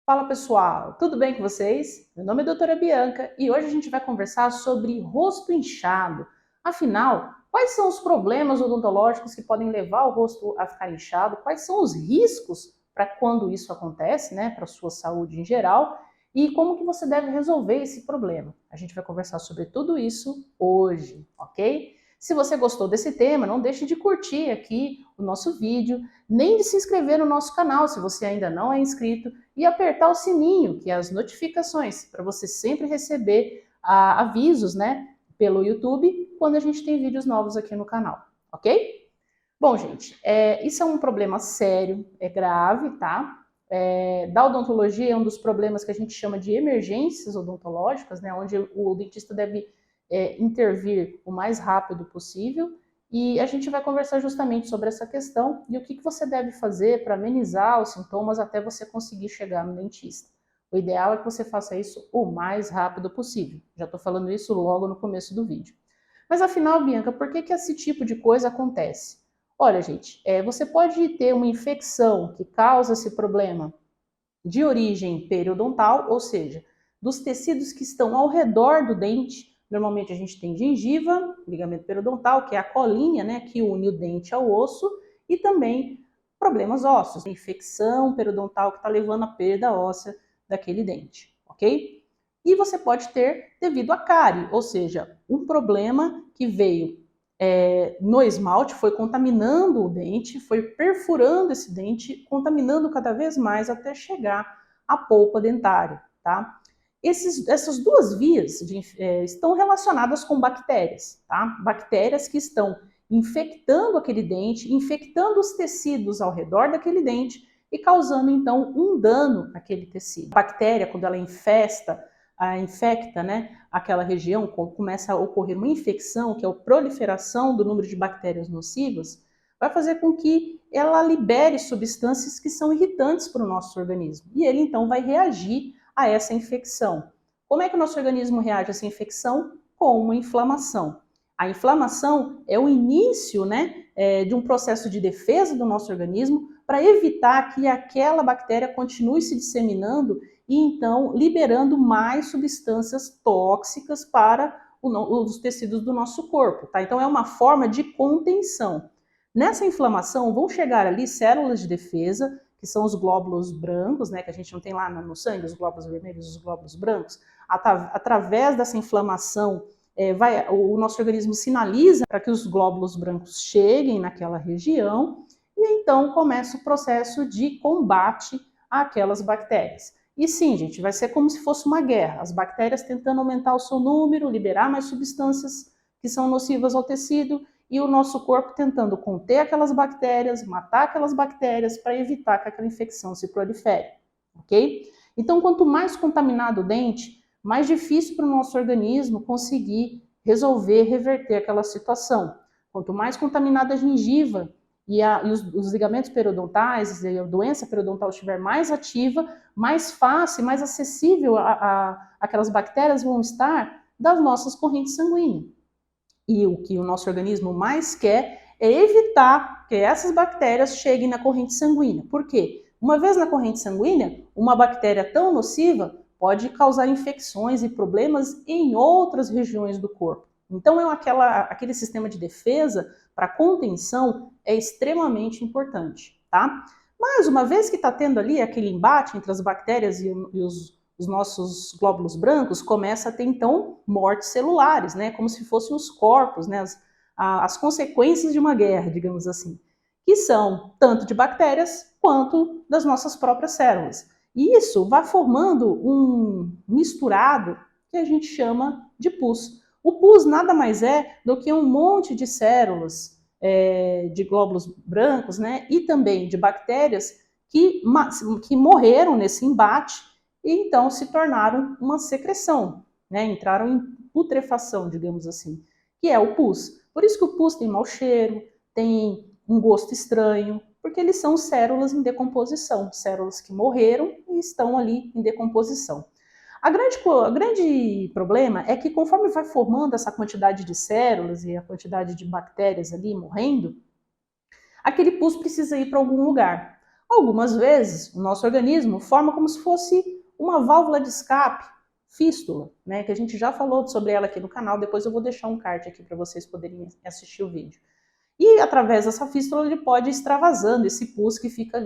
Fala pessoal, tudo bem com vocês? Meu nome é doutora Bianca e hoje a gente vai conversar sobre rosto inchado. Afinal, quais são os problemas odontológicos que podem levar o rosto a ficar inchado? Quais são os riscos para quando isso acontece, né, para a sua saúde em geral? E como que você deve resolver esse problema? A gente vai conversar sobre tudo isso hoje, ok? Se você gostou desse tema, não deixe de curtir aqui o nosso vídeo, nem de se inscrever no nosso canal se você ainda não é inscrito e apertar o sininho, que é as notificações, para você sempre receber avisos, né, pelo YouTube quando a gente tem vídeos novos aqui no canal, ok? Bom, gente, isso é um problema sério, é grave, tá? Da odontologia é um dos problemas que a gente chama de emergências odontológicas, né, onde o dentista deve intervir o mais rápido possível. E a gente vai conversar justamente sobre essa questão e o que você deve fazer para amenizar os sintomas até você conseguir chegar no dentista. O ideal é que você faça isso o mais rápido possível. Já estou falando isso logo no começo do vídeo. Mas afinal, Bianca, por que esse tipo de coisa acontece? Olha, gente, você pode ter uma infecção que causa esse problema de origem periodontal, ou seja, dos tecidos que estão ao redor do dente. Normalmente a gente tem gengiva, ligamento periodontal, que é a colinha, né, que une o dente ao osso, e também problemas ósseos, infecção periodontal que está levando à perda óssea daquele dente, ok? E você pode ter devido à cárie, ou seja, um problema que veio no esmalte, foi contaminando o dente, foi perfurando esse dente, contaminando cada vez mais até chegar à polpa dentária, tá? Essas duas vias estão relacionadas com bactérias, tá? Bactérias que estão infectando aquele dente, infectando os tecidos ao redor daquele dente e causando, então, um dano naquele tecido. A bactéria, quando ela infecta, né, aquela região, começa a ocorrer uma infecção, que é a proliferação do número de bactérias nocivas, vai fazer com que ela libere substâncias que são irritantes para o nosso organismo. E ele, então, vai reagir a essa infecção. Como é que o nosso organismo reage a essa infecção? Com uma inflamação. A inflamação é o início, né, de um processo de defesa do nosso organismo para evitar que aquela bactéria continue se disseminando e então liberando mais substâncias tóxicas para os tecidos do nosso corpo, tá? Então é uma forma de contenção. Nessa inflamação vão chegar ali células de defesa, que são os glóbulos brancos, né, que a gente não tem lá no sangue, os glóbulos vermelhos e os glóbulos brancos. Através dessa inflamação, o nosso organismo sinaliza para que os glóbulos brancos cheguem naquela região e então começa o processo de combate àquelas bactérias. E sim, gente, vai ser como se fosse uma guerra. As bactérias tentando aumentar o seu número, liberar mais substâncias que são nocivas ao tecido e o nosso corpo tentando conter aquelas bactérias, matar aquelas bactérias para evitar que aquela infecção se prolifere, ok? Então, quanto mais contaminado o dente, mais difícil para o nosso organismo conseguir resolver, reverter aquela situação. Quanto mais contaminada a gengiva e os ligamentos periodontais, e a doença periodontal estiver mais ativa, mais fácil, mais acessível aquelas bactérias vão estar das nossas correntes sanguíneas. E o que o nosso organismo mais quer é evitar que essas bactérias cheguem na corrente sanguínea. Por quê? Uma vez na corrente sanguínea, uma bactéria tão nociva pode causar infecções e problemas em outras regiões do corpo. Então, aquele sistema de defesa para contenção é extremamente importante, tá? Mas uma vez que está tendo ali aquele embate entre as bactérias e os nossos glóbulos brancos, começa a ter, então, mortes celulares, né? Como se fossem os corpos, né? As consequências de uma guerra, digamos assim, que são tanto de bactérias quanto das nossas próprias células. E isso vai formando um misturado que a gente chama de pus. O pus nada mais é do que um monte de células de glóbulos brancos, né? E também de bactérias que morreram nesse embate e então se tornaram uma secreção, né? Entraram em putrefação, digamos assim, que é o pus. Por isso que o pus tem mau cheiro, tem um gosto estranho, porque eles são células em decomposição, células que morreram e estão ali em decomposição. O grande problema é que conforme vai formando essa quantidade de células e a quantidade de bactérias ali morrendo, aquele pus precisa ir para algum lugar. Algumas vezes, o nosso organismo forma como se fosse uma válvula de escape, fístula, né, que a gente já falou sobre ela aqui no canal, depois eu vou deixar um card aqui para vocês poderem assistir o vídeo. E através dessa fístula ele pode ir extravasando esse pus que fica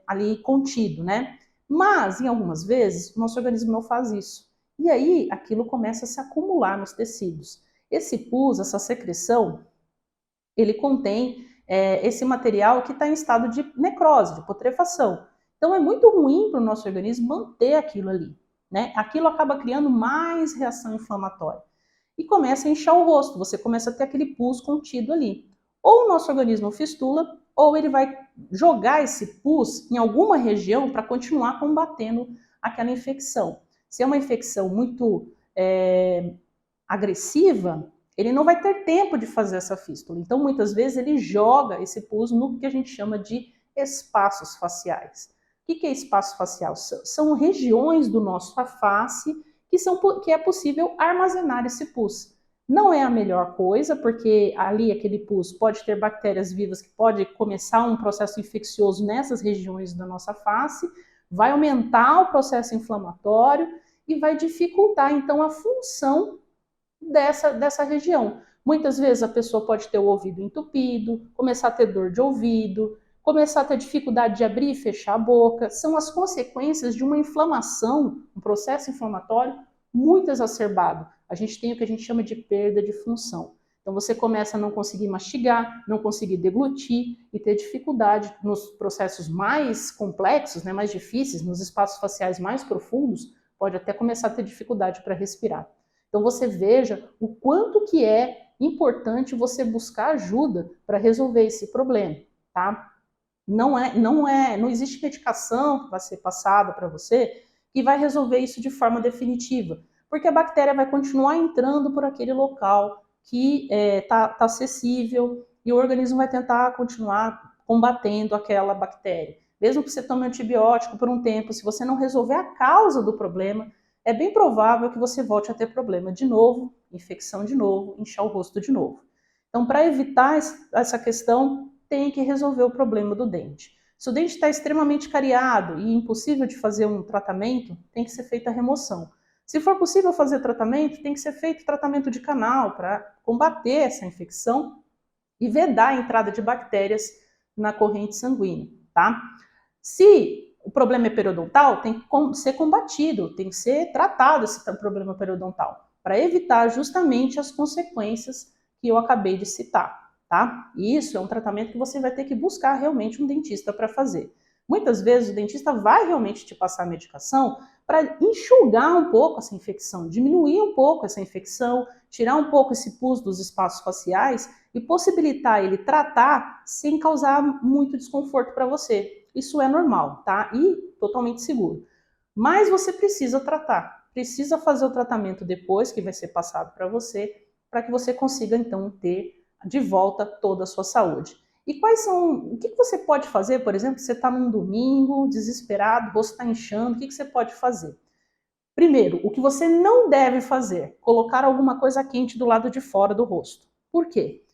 ali contido, né? Mas, em algumas vezes, o nosso organismo não faz isso. E aí, aquilo começa a se acumular nos tecidos. Esse pus, essa secreção, ele contém esse material que está em estado de necrose, de putrefação. Então, é muito ruim para o nosso organismo manter aquilo ali, né? Aquilo acaba criando mais reação inflamatória e começa a inchar o rosto, você começa a ter aquele pus contido ali. Ou o nosso organismo fistula, ou ele vai jogar esse pus em alguma região para continuar combatendo aquela infecção. Se é uma infecção muito agressiva, ele não vai ter tempo de fazer essa fístula. Então, muitas vezes, ele joga esse pus no que a gente chama de espaços faciais. O que é espaço facial? São regiões do nosso face que é possível armazenar esse pus. Não é a melhor coisa, porque ali aquele pus pode ter bactérias vivas que pode começar um processo infeccioso nessas regiões da nossa face, vai aumentar o processo inflamatório e vai dificultar, então, a função dessa região. Muitas vezes a pessoa pode ter o ouvido entupido, começar a ter dor de ouvido, começar a ter dificuldade de abrir e fechar a boca. São as consequências de uma inflamação, um processo inflamatório muito exacerbado. A gente tem o que a gente chama de perda de função. Então você começa a não conseguir mastigar, não conseguir deglutir e ter dificuldade nos processos mais complexos, né, mais difíceis, nos espaços faciais mais profundos, pode até começar a ter dificuldade para respirar. Então você veja o quanto que é importante você buscar ajuda para resolver esse problema, tá? Não existe medicação que vai ser passada para você que vai resolver isso de forma definitiva, porque a bactéria vai continuar entrando por aquele local que tá acessível e o organismo vai tentar continuar combatendo aquela bactéria. Mesmo que você tome antibiótico por um tempo, se você não resolver a causa do problema, é bem provável que você volte a ter problema de novo, infecção de novo, inchar o rosto de novo. Então, para evitar essa questão, tem que resolver o problema do dente. Se o dente está extremamente cariado e impossível de fazer um tratamento, tem que ser feita a remoção. Se for possível fazer tratamento, tem que ser feito tratamento de canal para combater essa infecção e vedar a entrada de bactérias na corrente sanguínea, tá? Se o problema é periodontal, tem que ser combatido, tem que ser tratado esse problema periodontal, para evitar justamente as consequências que eu acabei de citar, tá? E isso é um tratamento que você vai ter que buscar realmente um dentista para fazer. Muitas vezes o dentista vai realmente te passar a medicação para enxugar um pouco essa infecção, diminuir um pouco essa infecção, tirar um pouco esse pus dos espaços faciais e possibilitar ele tratar sem causar muito desconforto para você. Isso é normal, tá? E totalmente seguro. Mas você precisa tratar, precisa fazer o tratamento depois que vai ser passado para que você consiga então ter de volta toda a sua saúde. E o que você pode fazer, por exemplo, você está num domingo, desesperado, o rosto está inchando, o que você pode fazer? Primeiro, o que você não deve fazer, colocar alguma coisa quente do lado de fora do rosto. Por quê?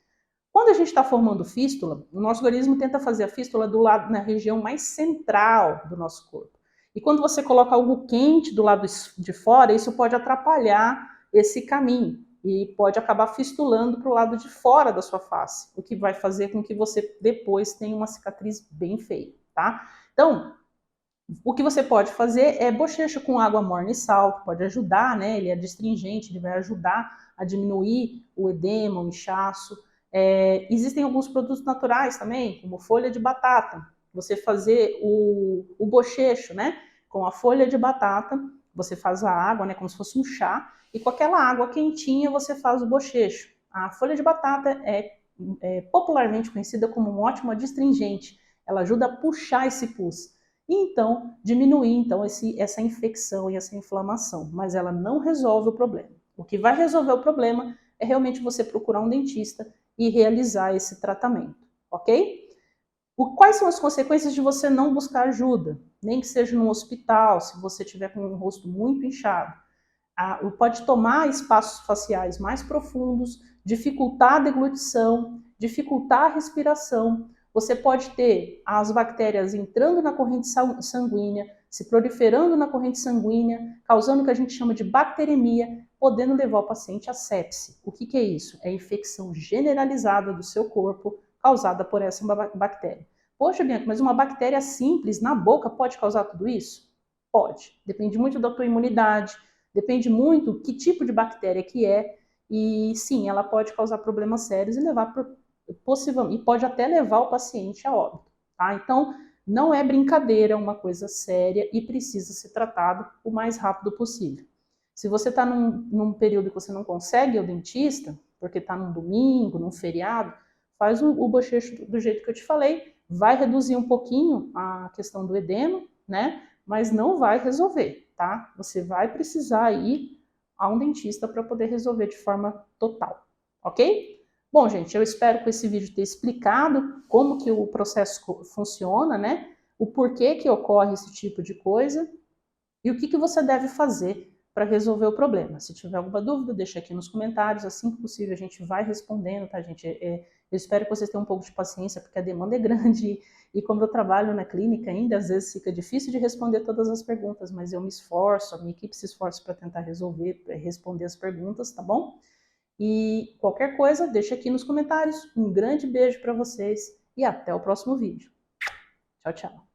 Quando a gente está formando fístula, o nosso organismo tenta fazer a fístula na região mais central do nosso corpo. E quando você coloca algo quente do lado de fora, isso pode atrapalhar esse caminho e pode acabar fistulando para o lado de fora da sua face, o que vai fazer com que você depois tenha uma cicatriz bem feia, tá? Então, o que você pode fazer é bochecho com água morna e sal, que pode ajudar, né? Ele é astringente, ele vai ajudar a diminuir o edema, o inchaço. Existem alguns produtos naturais também, como folha de batata. Você fazer o bochecho, né? Com a folha de batata, você faz a água, né? Como se fosse um chá, e com aquela água quentinha você faz o bochecho. A folha de batata é popularmente conhecida como um ótimo adstringente. Ela ajuda a puxar esse pus. E então, diminuir então, essa infecção e essa inflamação. Mas ela não resolve o problema. O que vai resolver o problema é realmente você procurar um dentista e realizar esse tratamento, ok? Quais são as consequências de você não buscar ajuda? Nem que seja no hospital, se você tiver com o rosto muito inchado. Pode tomar espaços faciais mais profundos, dificultar a deglutição, dificultar a respiração. você pode ter as bactérias entrando na corrente sanguínea, se proliferando na corrente sanguínea, causando o que a gente chama de bacteremia, podendo levar o paciente à sepse. O que é isso? É a infecção generalizada do seu corpo causada por essa bactéria. Poxa, Bianca, mas uma bactéria simples na boca pode causar tudo isso? Pode. Depende muito da tua imunidade, depende muito que tipo de bactéria que é, e sim, ela pode causar problemas sérios e levar possivelmente, e pode até levar o paciente a óbito, tá? Então, não é brincadeira, é uma coisa séria e precisa ser tratado o mais rápido possível. Se você está num período que você não consegue ir ao dentista, porque está num domingo, num feriado, faz o bochecho do jeito que eu te falei, vai reduzir um pouquinho a questão do edema, né? Mas não vai resolver, tá? Você vai precisar ir a um dentista para poder resolver de forma total, ok? Bom, gente, eu espero com esse vídeo ter explicado como que o processo funciona, né? O porquê que ocorre esse tipo de coisa e o que você deve fazer para resolver o problema. Se tiver alguma dúvida, deixa aqui nos comentários, assim que possível a gente vai respondendo, tá, gente? Eu espero que vocês tenham um pouco de paciência, porque a demanda é grande e como eu trabalho na clínica ainda, às vezes fica difícil de responder todas as perguntas, mas eu me esforço, a minha equipe se esforça para tentar resolver, responder as perguntas, tá bom? E qualquer coisa, deixa aqui nos comentários. Um grande beijo para vocês e até o próximo vídeo. Tchau, tchau.